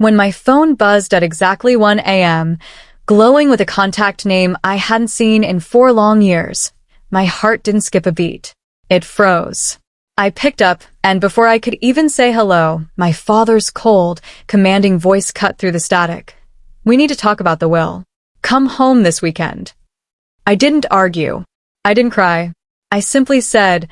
when my phone buzzed at exactly 1 a.m., glowing with a contact name I hadn't seen in 4 long years. My heart didn't skip a beat. It froze. I picked up, and before I could even say hello, my father's cold, commanding voice cut through the static. "We need to talk about the will. Come home this weekend." I didn't argue. I didn't cry. I simply said,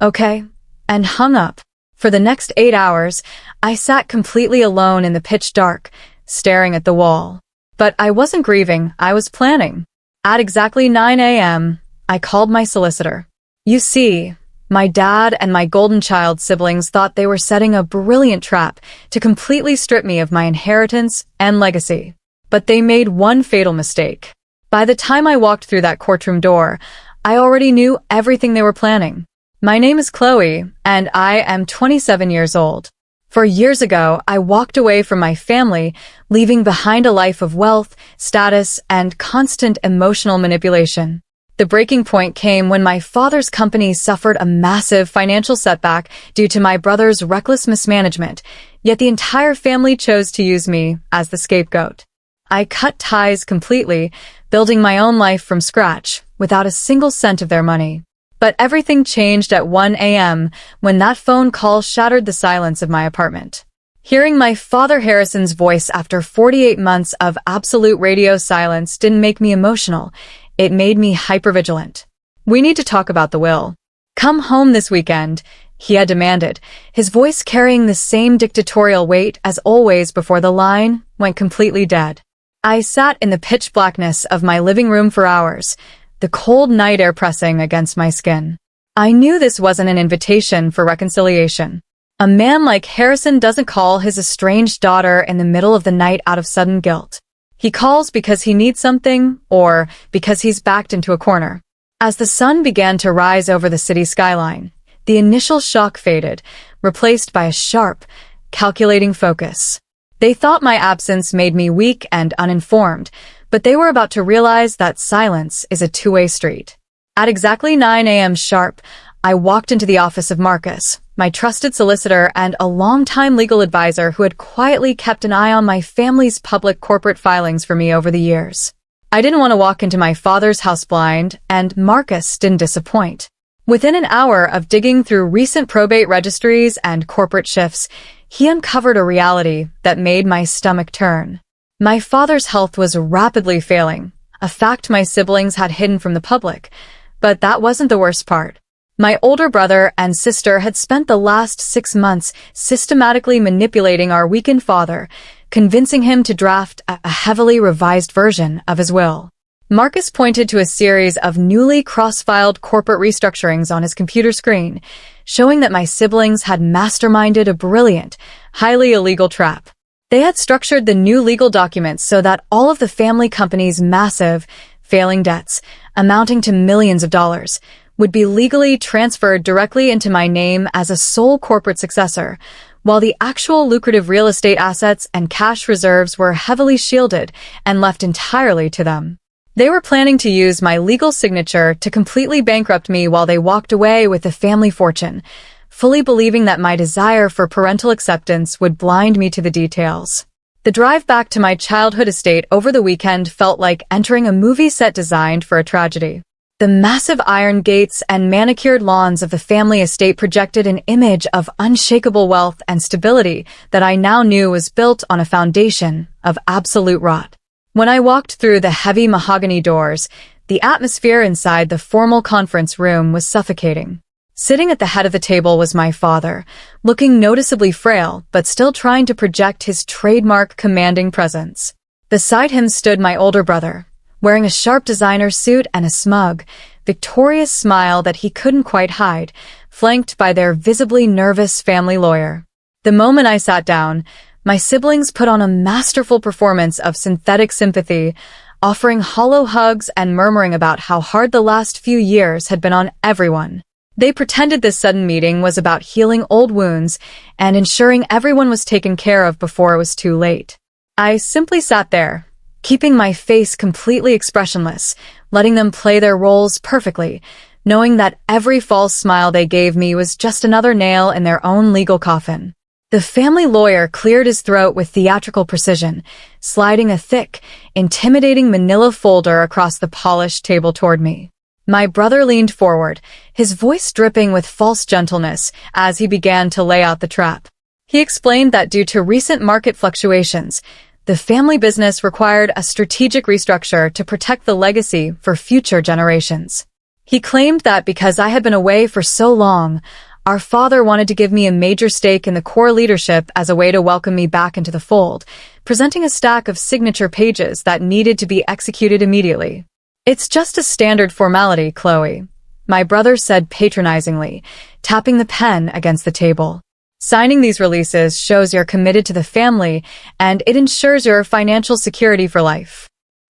"Okay," and hung up. For the next 8 hours, I sat completely alone in the pitch dark, staring at the wall. But I wasn't grieving, I was planning. At exactly 9 a.m., I called my solicitor. You see, my dad and my golden child siblings thought they were setting a brilliant trap to completely strip me of my inheritance and legacy. But they made one fatal mistake. By the time I walked through that courtroom door, I already knew everything they were planning. My name is Chloe, and I am 27 years old. 4 years ago, I walked away from my family, leaving behind a life of wealth, status, and constant emotional manipulation. The breaking point came when my father's company suffered a massive financial setback due to my brother's reckless mismanagement, yet the entire family chose to use me as the scapegoat. I cut ties completely, building my own life from scratch, without a single cent of their money. But everything changed at 1 a.m. when that phone call shattered the silence of my apartment. Hearing my father Harrison's voice after 48 months of absolute radio silence didn't make me emotional. It made me hypervigilant. "We need to talk about the will. Come home this weekend," he had demanded, his voice carrying the same dictatorial weight as always before the line went completely dead. I sat in the pitch blackness of my living room for hours, the cold night air pressing against my skin. I knew this wasn't an invitation for reconciliation. A man like Harrison doesn't call his estranged daughter in the middle of the night out of sudden guilt. He calls because he needs something, or because he's backed into a corner. As the sun began to rise over the city skyline, the initial shock faded, replaced by a sharp, calculating focus. They thought my absence made me weak and uninformed, but they were about to realize that silence is a two-way street. At exactly 9 a.m. sharp, I walked into the office of Marcus, my trusted solicitor and a longtime legal advisor who had quietly kept an eye on my family's public corporate filings for me over the years. I didn't want to walk into my father's house blind, and Marcus didn't disappoint. Within an hour of digging through recent probate registries and corporate shifts, he uncovered a reality that made my stomach turn. My father's health was rapidly failing, a fact my siblings had hidden from the public. But that wasn't the worst part. My older brother and sister had spent the last 6 months systematically manipulating our weakened father, convincing him to draft a heavily revised version of his will. Marcus pointed to a series of newly cross-filed corporate restructurings on his computer screen, showing that my siblings had masterminded a brilliant, highly illegal trap. They had structured the new legal documents so that all of the family company's massive, failing debts, amounting to millions of dollars, would be legally transferred directly into my name as a sole corporate successor, while the actual lucrative real estate assets and cash reserves were heavily shielded and left entirely to them. They were planning to use my legal signature to completely bankrupt me while they walked away with the family fortune, fully believing that my desire for parental acceptance would blind me to the details. The drive back to my childhood estate over the weekend felt like entering a movie set designed for a tragedy. The massive iron gates and manicured lawns of the family estate projected an image of unshakable wealth and stability that I now knew was built on a foundation of absolute rot. When I walked through the heavy mahogany doors, the atmosphere inside the formal conference room was suffocating. Sitting at the head of the table was my father, looking noticeably frail but still trying to project his trademark commanding presence. Beside him stood my older brother, wearing a sharp designer suit and a smug, victorious smile that he couldn't quite hide, flanked by their visibly nervous family lawyer. The moment I sat down, my siblings put on a masterful performance of synthetic sympathy, offering hollow hugs and murmuring about how hard the last few years had been on everyone. They pretended this sudden meeting was about healing old wounds and ensuring everyone was taken care of before it was too late. I simply sat there, keeping my face completely expressionless, letting them play their roles perfectly, knowing that every false smile they gave me was just another nail in their own legal coffin. The family lawyer cleared his throat with theatrical precision, sliding a thick, intimidating manila folder across the polished table toward me. My brother leaned forward, his voice dripping with false gentleness as he began to lay out the trap. He explained that due to recent market fluctuations, the family business required a strategic restructure to protect the legacy for future generations. He claimed that because I had been away for so long, our father wanted to give me a major stake in the core leadership as a way to welcome me back into the fold, presenting a stack of signature pages that needed to be executed immediately. "It's just a standard formality, Chloe," my brother said patronizingly, tapping the pen against the table. "Signing these releases shows you're committed to the family, and it ensures your financial security for life."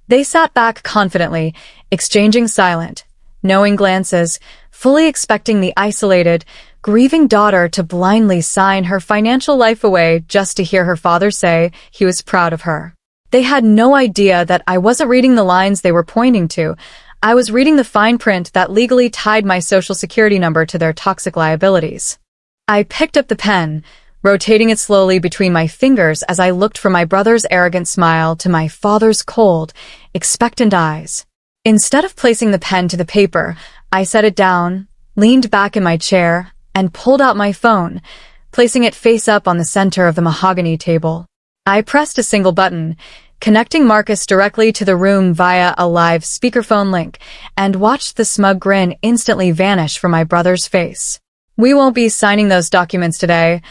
They sat back confidently, exchanging silent, knowing glances, fully expecting the isolated, grieving daughter to blindly sign her financial life away just to hear her father say he was proud of her. They had no idea that I wasn't reading the lines they were pointing to. I was reading the fine print that legally tied my social security number to their toxic liabilities. I picked up the pen, rotating it slowly between my fingers as I looked from my brother's arrogant smile to my father's cold, expectant eyes. Instead of placing the pen to the paper, I set it down, leaned back in my chair, and pulled out my phone, placing it face up on the center of the mahogany table. I pressed a single button, connecting Marcus directly to the room via a live speakerphone link, and watched the smug grin instantly vanish from my brother's face. "We won't be signing those documents today,"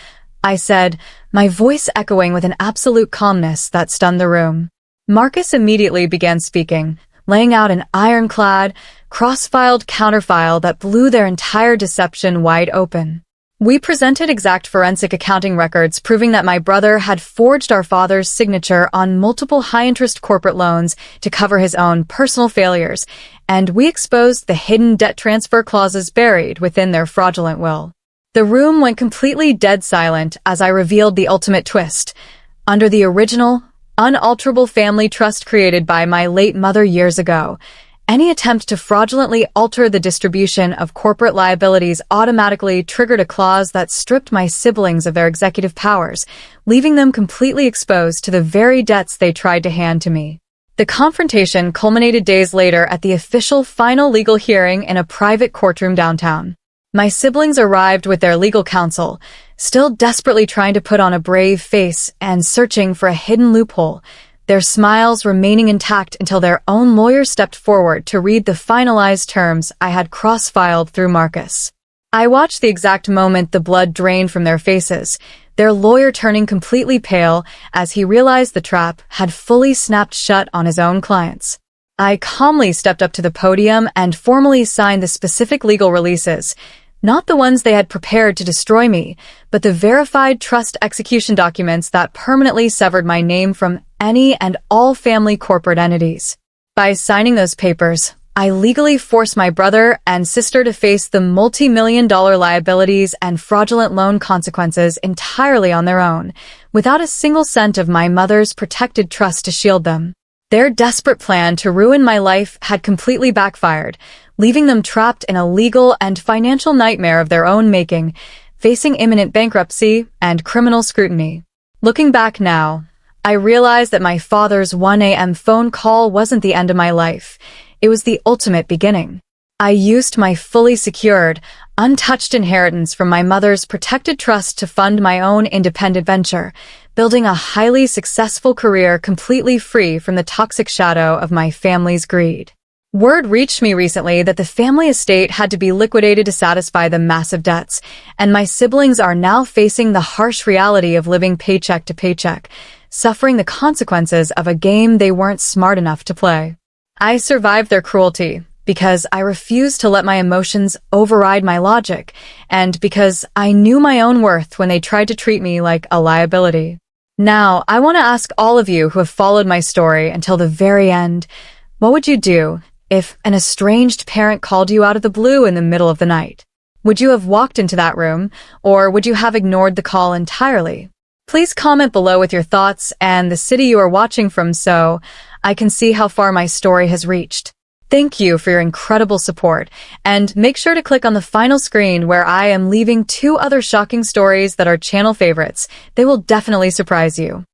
I said, my voice echoing with an absolute calmness that stunned the room. Marcus immediately began speaking, laying out an ironclad, cross-filed counterfile that blew their entire deception wide open. We presented exact forensic accounting records proving that my brother had forged our father's signature on multiple high-interest corporate loans to cover his own personal failures, and we exposed the hidden debt transfer clauses buried within their fraudulent will. The room went completely dead silent as I revealed the ultimate twist. Under the original, unalterable family trust created by my late mother years ago, any attempt to fraudulently alter the distribution of corporate liabilities automatically triggered a clause that stripped my siblings of their executive powers, leaving them completely exposed to the very debts they tried to hand to me. The confrontation culminated days later at the official final legal hearing in a private courtroom downtown. My siblings arrived with their legal counsel, still desperately trying to put on a brave face and searching for a hidden loophole, their smiles remaining intact until their own lawyer stepped forward to read the finalized terms I had cross-filed through Marcus. I watched the exact moment the blood drained from their faces, their lawyer turning completely pale as he realized the trap had fully snapped shut on his own clients. I calmly stepped up to the podium and formally signed the specific legal releases, not the ones they had prepared to destroy me, but the verified trust execution documents that permanently severed my name from any and all family corporate entities. By signing those papers, I legally forced my brother and sister to face the multi-million-dollar liabilities and fraudulent loan consequences entirely on their own, without a single cent of my mother's protected trust to shield them. Their desperate plan to ruin my life had completely backfired, leaving them trapped in a legal and financial nightmare of their own making, facing imminent bankruptcy and criminal scrutiny. Looking back now, I realized that my father's 1 a.m. phone call wasn't the end of my life. It was the ultimate beginning. I used my fully secured, untouched inheritance from my mother's protected trust to fund my own independent venture, building a highly successful career completely free from the toxic shadow of my family's greed. Word reached me recently that the family estate had to be liquidated to satisfy the massive debts, and my siblings are now facing the harsh reality of living paycheck to paycheck, suffering the consequences of a game they weren't smart enough to play. I survived their cruelty because I refused to let my emotions override my logic, and because I knew my own worth when they tried to treat me like a liability. Now, I want to ask all of you who have followed my story until the very end, what would you do if an estranged parent called you out of the blue in the middle of the night? Would you have walked into that room, or would you have ignored the call entirely? Please comment below with your thoughts and the city you are watching from so I can see how far my story has reached. Thank you for your incredible support, and make sure to click on the final screen where I am leaving 2 other shocking stories that are channel favorites. They will definitely surprise you.